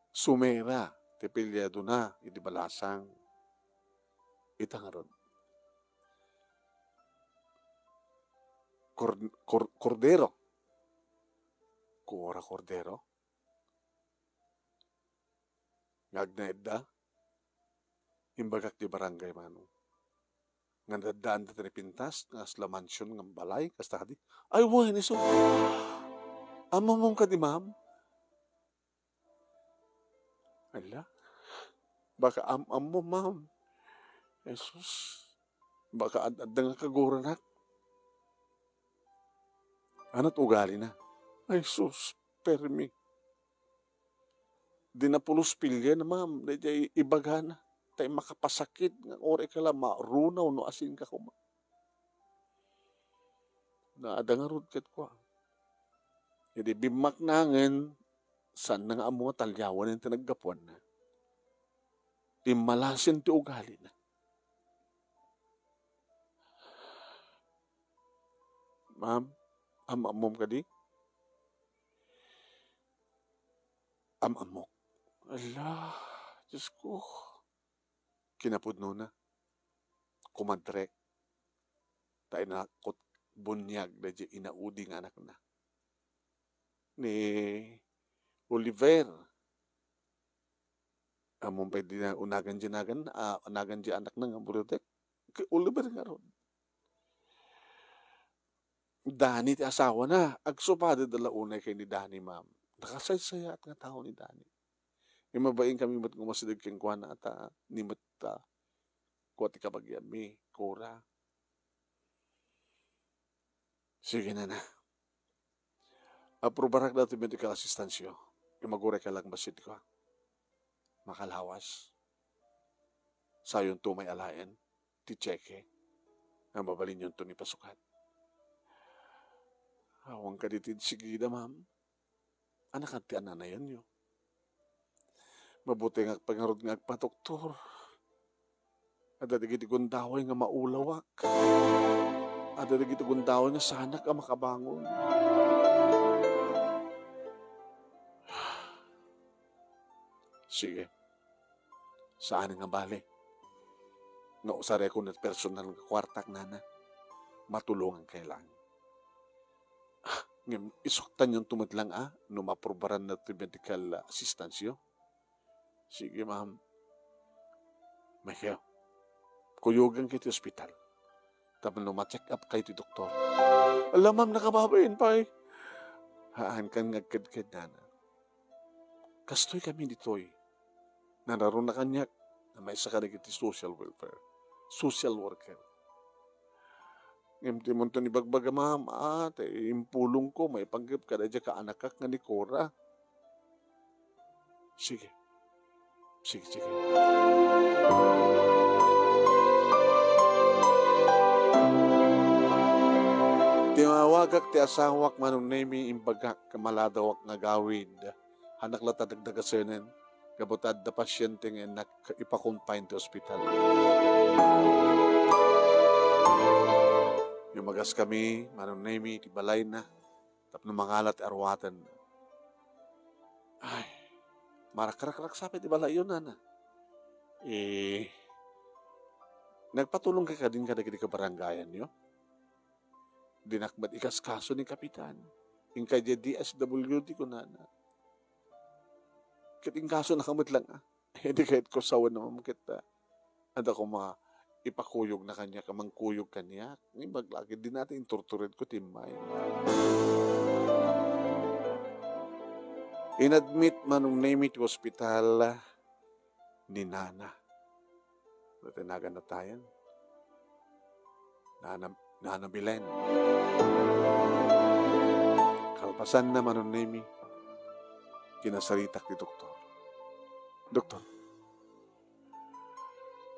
[SPEAKER 1] Sumera, tipilyado na, idi balasang itang rod. Cordero. Kura cordero. Ngagnaid da. Imbagak di barangay mano. Ngandadaan da pintas, nga sla mansion ng balay, kasta di. Ay, why, niso. Amo mong ka di, ma'am? Ala. Baka mo, ma'am. Jesus. Baka adda nga kaguranak. Ano't ugali na? Ay, sus, permi. Di na pulos pilya na, ma'am. Di ibaga na. Tayo makapasakit. Nga ore ka lang, marunaw no asin ka kuma. Naada nga rudkat ko. Hindi bimak nangin, saan na nga mo talyawan yung tinaggapuan na. Imalasin ti ugali na. Ma'am, amam ka di? Amamok. Ala, Diyos ko. Kinapudno na. Kumadrek. Tayo na bunyag na di inauding anak na. Ni Oliver. Among pwede na unagan di anak na nga burutek. Kay Oliver nga ron. Dani ti asawa na. Agsupado dala unay kay ni Dani, ma'am. Nakasaysaya at nga tao ni Dani. Imabain kami mat ngumasidag keng kuha na ata ni mat kuha ti kabagyami, kura. Sige na. Aprobarak na ti medical assistansyo. Imagure ka lang basit ko. Makalawas. Sayon to may alayan. Ti cheque. Ang mabalin yun to ni pasukat. Awang ka ditid sigida, ma'am. Anak at ti ananayan nyo. Mabuti nga pangarod nga agpatoktor. Ada digiti gundaway nga maulawak. Ada digiti gundaway nga sana ka makabangon. Sige. Saan nga bale? Nga usare ko na personal nga kwartak nana. Matulungan kailangan. Ngayon, isuktan yung tumadlang no maprobaran na ito medical assistansyo. Sige, ma'am. Mahyo. Kuyugan kayo ti hospital. Tapos no ma-check up kayo ti doktor. Alam, ma'am, nakababayin pa eh. Haan kang ngagkad-kad nana. Kastoy kami dito'y. Nanaroon na kanyak na may sakarig iti social welfare. Social worker. Ngayon, mo ito ni Bagbaga, ma'am, impulong ko, may panggap ka na dyan ka anakak nga ni Cora. Sige. Tinawagak ti asawak manunemi imbagak kamaladawak nga gawid. Hanak lata dagdagasenin, kabutad da pasyente nga ipakonfine ti ospital. Yumagas kami, manunemi, ti balay na, tapno mangalat arwatan. Ay, marak-rak sapit ti balay yun, nana. Nagpatulong ka din ka dagiti kabarangayan nyo? Dinakbat ikas kaso ni Kapitan. Yung kay DSWD ko, nana. Kating kaso nakamit lang, Hindi kahit ko sawan naman kita. Ada ko ipakuyog na kanya, kamangkuyog kanya. Ngayon, maglagi din natin tortured ko, timay. Inadmit manong name it hospital ni Nana. Natinagan na tayo. Nana Bilen. Kalpasan na manong name kinasaritak ni Doktor. Doktor,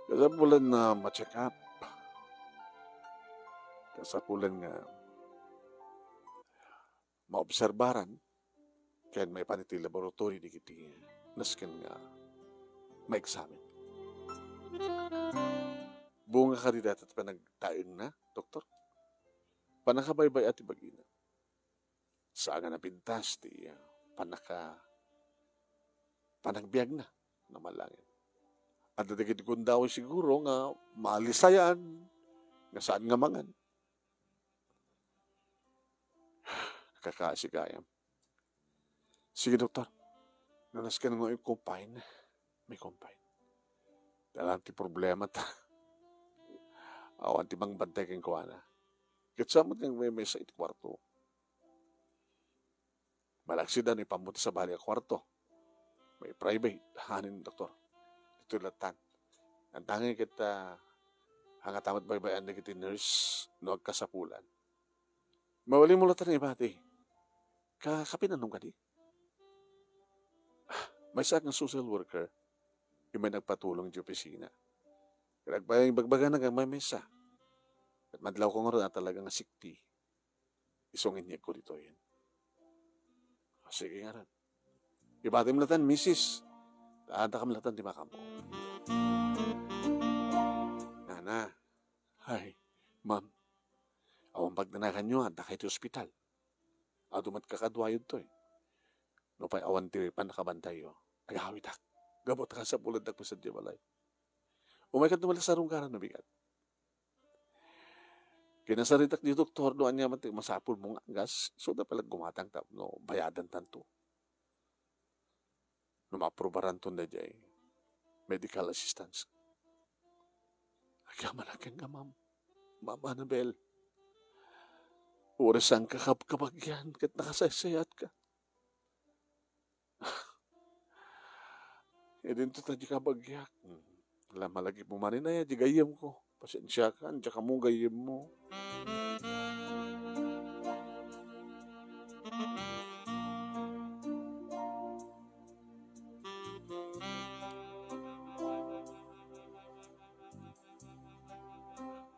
[SPEAKER 1] kasapulan na ma-check up. Kasapulan nga maobserbaran. Kaya may paniti laboratory di kiti nasken nga ma-examine. Bunga ka rin dati at panagtayon na, Doktor. Panakabaybay at ibagina. Saan nga napintas di panagbiag na malangin. At dadagid kong daw siguro nga maalisayan nga saan nga mangan. Nakakasigayam. Sige, Doktor. Nanas ka na nga yung confine. May confine. Dalang ti problema ta. Awan ti bang bantay kang kuha na. Kitsamot kang may sa kwarto. Malaksida ni pamuti sa bali kwarto. May private. Hanin, Doktor. Ito latan. Ang tangi kita hangatamat baybayan na kita nurse no agkasapulan. Mawali mo latan ibati. Kapinanong ka di? May sa aking social worker, yung may nagpatulong di opisina. Kaya bagbaga na may mesa. At madlaw ko nga rin na talagang sikti. Isungin niya ko dito yan. Sige nga rin. Ibati mo latan, misis. Taada ka malatan di makamo. Nana, ay, ma'am, awang pagdanakan nyo, anda kayo ospital. Adumat kakadwayod to eh. No pa'y awan tiri pa nakabantay yo. Agawitak. Gabot ka sa pulad na pusad di balay. Umaykat naman sa rungkaran na bigat. Kinasaritak di doktor doon niya masapul mong gas. So na palag gumatang no bayadan tanto. No maaprobaran to na jay medical assistance. Agyamalakang ka, ma'am. Ma'am Annabel. Oras ang kakapagyan kat nakasaysayat ka. E din to tadi kabagyak. Alam, malagi mo manin na di gayem ko. Pasensya ka, andiya ka mo gayem mo.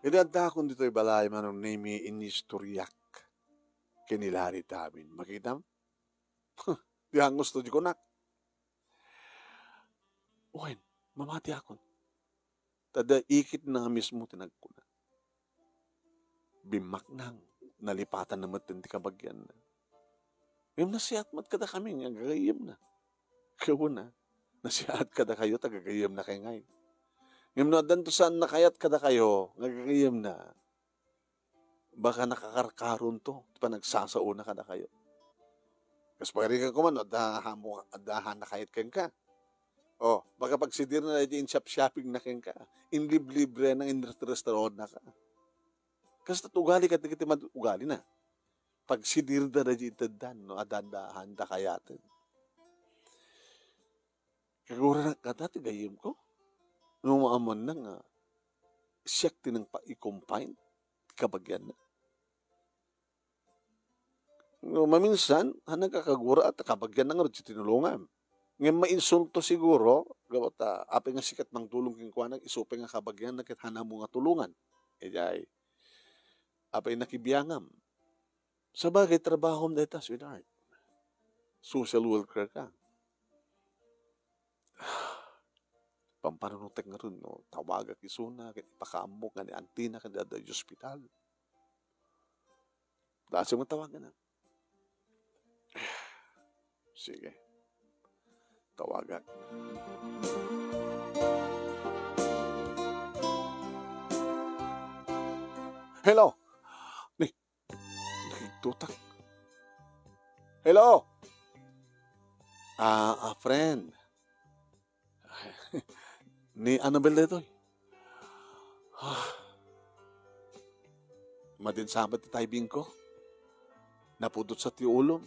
[SPEAKER 1] Idadda akong dito'y balay manong name inistoryak. Kinilari tamin. Makita mo? Di ang gusto di ko nak. Uwen, mamati akon. Tada ikit na mismo tinagkuna. Bimak nang nalipatan na matin ti kabagyan na. Ngayon nasiat mat kada kami, nga gagayim na. Kawa na, nasiat kada kayo, tagagayim na kayo ngayon. Ngayon na danto saan na kayat kada kayo, nga gagayim na. Baka nakakarkaron to, pa nagsasauna kada kayo. Kasi pagkari ka kuman, adahan na kayat kang ka. O, baka pagsidir na in shop-shopping na kang ka. In libre ng restaurant na ka. Kasi ugali ka, tigiti ugali na. Pagsidir na itaddan, no, adandahan da kayatin. Kagura na kata, tigayim ko. Nung maaman na nga, siyak tinang pa-i-combine, kabagyan na. No, maminsan, nagkakagura at kabagyan na nga rin tinulungan. Ngayon mainsulto siguro, gawat apay nga sikat ng tulong kingkuanag, isupay nga kabagyan na kithana mo nga tulungan. Ay, apay nakibiyangam. Sa bagay, trabaho mo dito, sweetheart. Social worker ka. Pampanunutek nga rin, no? Tawagak isuna, ipakaamok nga ni Antina, kada da hospital. Dahil siya matawagan na. Sige. Tawagan. Hello? Nakiktutak. Hello? Friend. Ni Annabelle dito. Madinsabat ti taibing ko. Napudot sa ti ulom.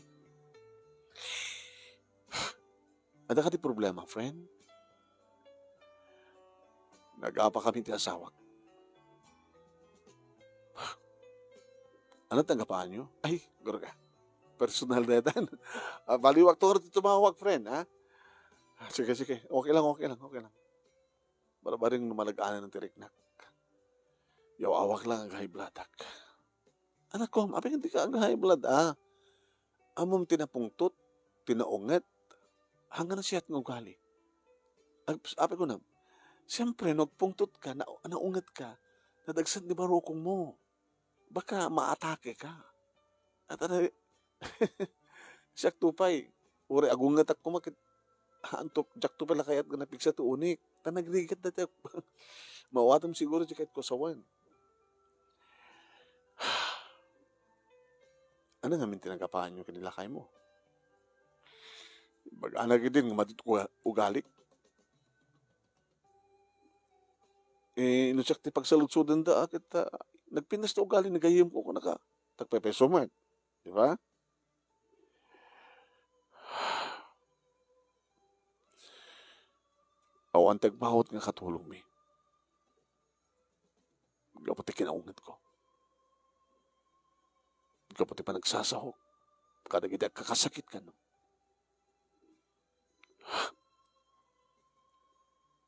[SPEAKER 1] Ada ka ti problema, friend? Nag-apa kami ti asawak. Ano tanggapaan nyo? Ay, guro ka. Personal na yan. Baliwag to rin tumawag, friend, ha? Sige. Okay lang. Barabaring numalagaanan ng tiriknak. Yaw, awak lang ang high bloodak. Anak ko, apay hindi ka ang high blood, ah. Amom tinapungtot, tinaunget, hanggang na siyat ng ugali. Apay ko na, siyempre, nagpungtot ka, naunget ka, nadagsan ni barukong mo. Baka maatake ka. At ano, siyak tupay, uri agungat ak kumakit, antok, jak tupay lakayat ka napigsa to unik. Tanagrigat na tayo. Mawatam siguro siya kahit kusawan. Ano nga min tinagapaan nyo kanilakay mo? Baga-anag din, madit ugalik. Inusak ti pagsalutsudan da, akit nagpinas na ugali, nagayim ko naka, tagpepeso man. Di ba? Awan tagbawat nga katulong mi. Gapati kinaungat ko. Gapati pa nagsasahok. Kadagida kakasakit ka, no?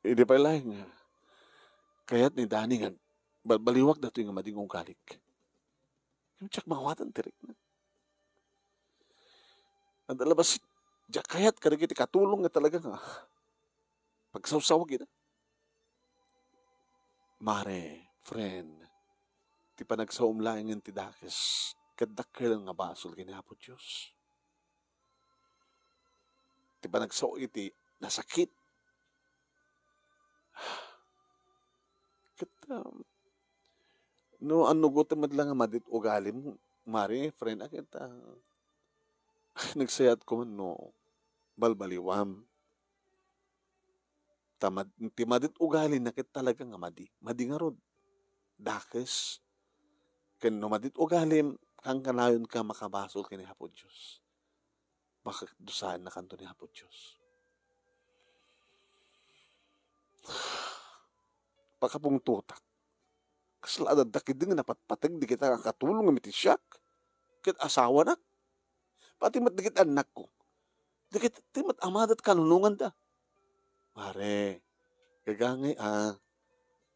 [SPEAKER 1] Hindi pa ilahin nga. Kaya't ni Dani nga, baliwag na ito yung madingong galik. Yung tsak mawatan tirik na. Ang dalabas, kaya't kadagiti katulong nga talaga nga. Pagsawsawag ina. Mare, friend, ti pa nagsaumlaing ng tidakis, kadakil nga basol kinapo Diyos. Ti pa nagsaw iti, nasakit. No, ano gutom lang nga madit ugali mo, Mare, friend, akit, nagsayat ko man, no, balbaliwam. Ti madit ugali nakit talaga nga madi nga rod. Dakes. Ken no madit ugali, kang kanayon ka makabasol kini Hapo Diyos. Baka dusaan na kanto ni Hapo Diyos. Pakapong tutak. Kasalada dakid din nga napatpatag di kita katulong nga mitisyak. Kit asawa na. Pati mat dikit anak ko. Dikit timat amadat kanunungan da. Mare, gagangay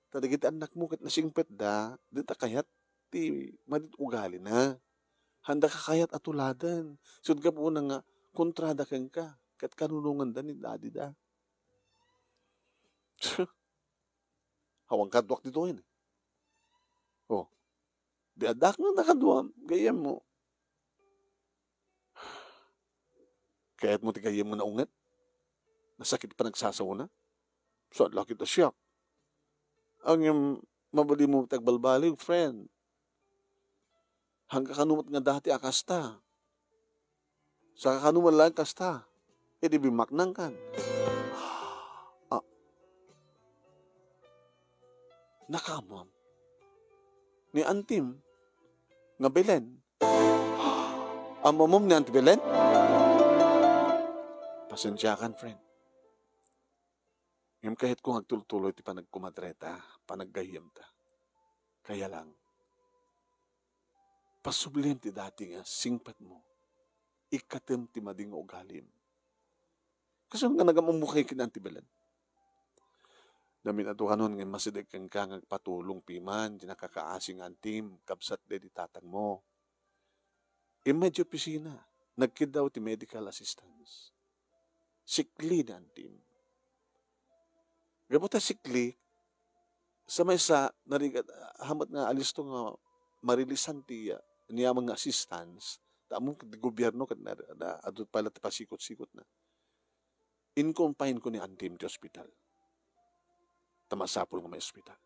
[SPEAKER 1] tadigit anak mo kit nasingpet da. Dita kayat ti madit ugali na. Handa ka kayat atuladan. Sud ka po nga kontrada kang ka. Kat kanunungan da ni daddy da. Hawang kadwak dito yun. Oh, di adak na nakaduam. Gayam mo. Kaya't mo ti gayam mo na unget. Nasakit pa nagsasaw na. So, laki ta siya. Ang yung mabali mo tagbalbali, friend. Hangga kanumat nga dati akasta. Sa kanuman lang kasta. E di bimaknang kan. Nakamam. Ni Antim. Nga Belen. Ang mamom ni Auntie Belen? Pasensyakan, friend. Ngayon kahit kung agtultuloy ti panagkumadreta, panaggayam ta. Kaya lang, pasublim ti dati nga, singpat mo, ikatem ti mading ugalim. Kasi nga nagamumukay kin Auntie Belen. Namin ato kanon nga masidag kang ngagpatulong piman, di nakakaasing antim, kabsat de di tatang mo. Medyo pisina, nagkid daw ti medical assistance. Sikli na antim. Gabuta sikli, sa may sa, narigat, hamat nga alis to nga marilisan ti niya mga assistance, tamong di gobyerno, adot pala ti pasikot-sikot na. In-confine ko ni antim ti hospital. Tamasapol nga may ospital.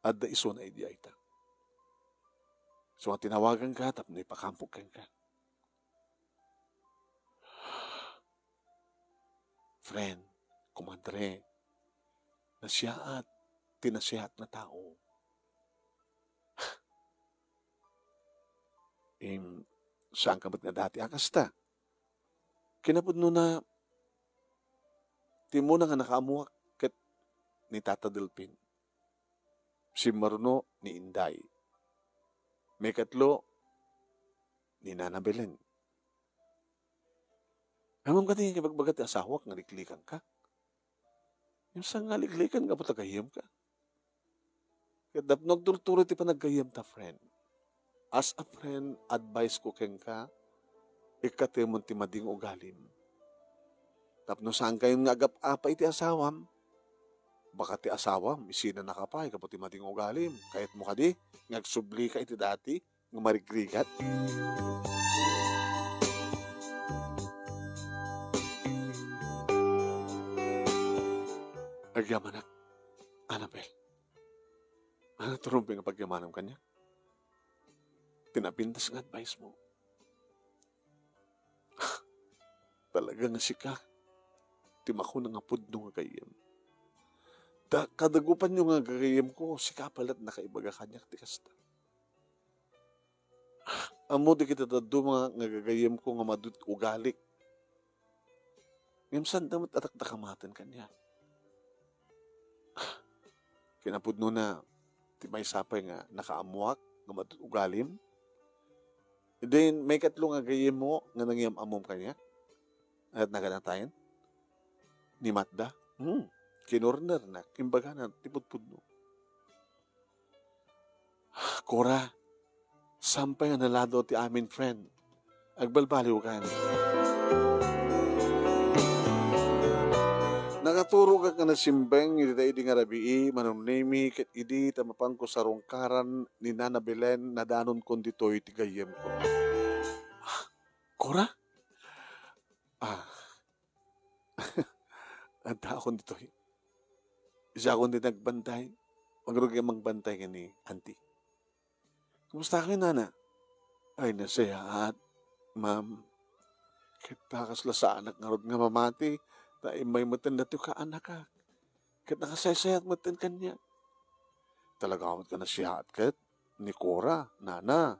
[SPEAKER 1] At da iso na idea ita. So, ang tinawagan ka, tapos na ipakampok ka. Friend, kumadre, nasya at tinasyahat na tao. Saan ka ba't nga dati akasta? Kinapod no na, timo na nga nakaamuak, ni Tata Delpin. Si Maruno ni Inday. May katlo ni Nana Belen. Amam ka tingin kibagbagat asawak nga liklikan ka. Yung sa nga liklikan nga po tagayam ka. Kadap nagtulturo ti panaggayam ta friend. As a friend, advice ko keng ka, ikatemon ti mading ugalim. Tapno saan kayong nagap-apay ti asawam, baka ti asawam, isina nakapay, kapati mating ugalim. Kahit mo ka di, ngagsubli ka iti dati, nga marigrigat. Agyamanak, Annabel. Ano turumpi nga pagyamanam kanya? Tinapintas nga advice mo. Talaga nga sika, timako na nga pudno nga kayem. Kadagupan nyo nga gagayam ko, si kapalat nakaibaga kanyak ti kasta. Amo di kita dado mga nga gagayam ko nga madut ugalik. Ngayon saan damat atak nakamatan kanya. Kinapudno na, ti may sapay nga nakaamuak, nga madut ugalim. And then, may katlo nga gagayam mo, nga nangyam amom kanya. At naganatayan. Ni Matda. Kinorner na, kimbaga na, tipudpudno. Kora, sampay nga nalado ti amin friend. Agbalbaliw ka na. Nakaturo ka na simbeng, hindi tayo nga rabii, manunimi, kat idi, tamapang ko sa rongkaran ni Nana Belen, na danon konditoy ti gayem ko. Kora? Anta akong ditoy. Isa akong din nagbantay. Magrugi magbantay ka ni auntie. Kumusta kayo, Nana? Ay, nasaya at, ma'am. Kita kasla sa anak nga rod nga mamati. Ta may matan na ka anak ka. Kita nakasayasayat matan kanya. Talaga amat ka na siya at kat. Ni Cora, Nana.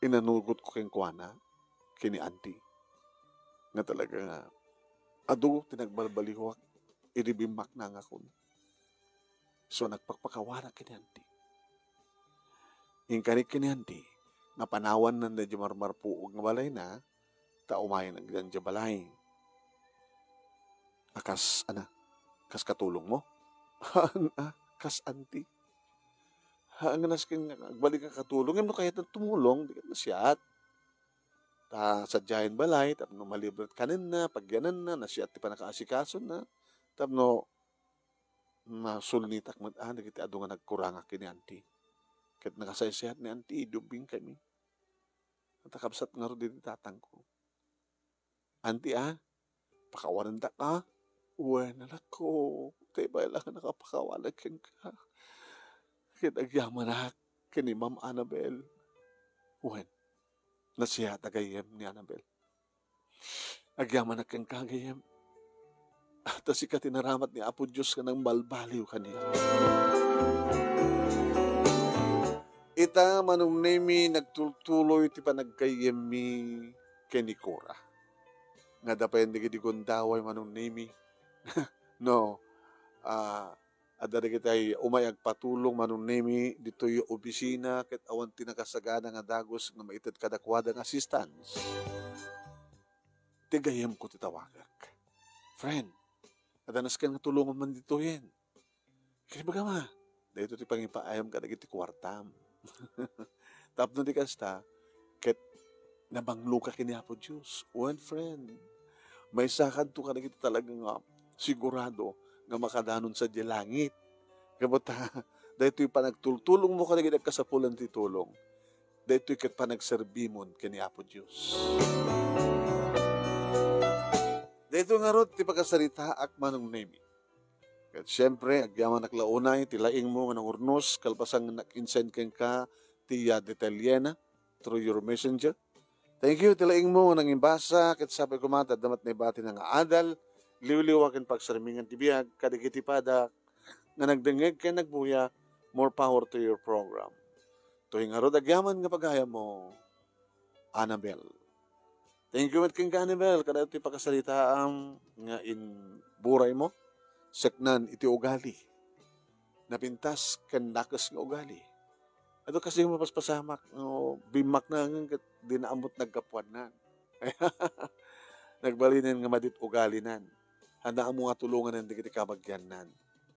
[SPEAKER 1] Inanugot ko keng kuwana. Kini auntie. Nga talaga nga Adu, tinagbalbalihwak, iribimak na nga kun. So, nagpakpakawara kinyanti. Ingkanik kinyanti, nga panawan na na marmarpuog nga balay na, taumayan ang ganja balay. Akas, kas katulong mo? Kas anti. Ang nas kang balik ka katulong, yung kaya tumulong, di ka nasiyat. Sadyahin balay, tapno malibrat kanin na, pagyanan na, nasiyat ti pa nakaasikaso na, tapno masulnitak mo, nagiti ado nga nagkuranga kini anti. Kahit nakasaysayat ni anti, idubing kami. At nakabsat nga ro din tatang ko. Anti pakawanan ta ka? Uwe, nanak ko. Tayo ba lang nakapakawanan kang ka? Kinagyaman na kini Ma'am Annabel. Uwe, nasiya tagayem ni Annabel. Agyaman na kang kagayem. At si katinaramat ni Apo Diyos ka ng balbaliw kanila. Ita manong nemi nagtutuloy ti panagkayem mi kenikora. Nga dapat hindi kiti kundaway manong nemi. No, adari kitay umayag patulong manong nemi dito yung opisina ket awan tinakasagana nga dagos nga maited kadakwada ng assistance. Tigayem ko titawagak. Friend, adanas ka nga tulungan man dito yan. Kaya baga ma, dahito ti pangipaayam ka nagiti kwartam. Tapno di kasta, ket nabanglo ka kini Apo Diyos. One friend, may sakad to ka nagiti talagang sigurado nga makadanon sa di langit. Kabuta, dahito yung panagtultulong mo ka nagiti kasapulan ti tulong. Dahito yung ket panagserbimon kini Apo Diyos. Dito nga ron, ti pagkasarita ak manong nemi. At syempre, agyaman naklaunay, tilaing mo nga ng urnos, kalpasang nak-insend keng ka, tiya detaliena, through your messenger. Thank you, tilaing mo nga nang imbasa, kat sabi ko mata, damat na ibati ng adal, liwliwakin pagsarmingan tibiyag, kadikitipada, nga nagdengeg kaya nagbuya, more power to your program. Tuwing arod, agyaman nga pagaya mo, Annabel. Thank you, Mat King Annabel, kada ito pagkasalita nga in buray mo, seknan iti ugali. Napintas kan nakas nga ugali. Ato kasi yung mapaspasamak, bimak na nga dinaamot nagkapuan na. Nagbalinan nga madit ugali nan. Handa mo nga tulungan ng digiti kabagyan nan.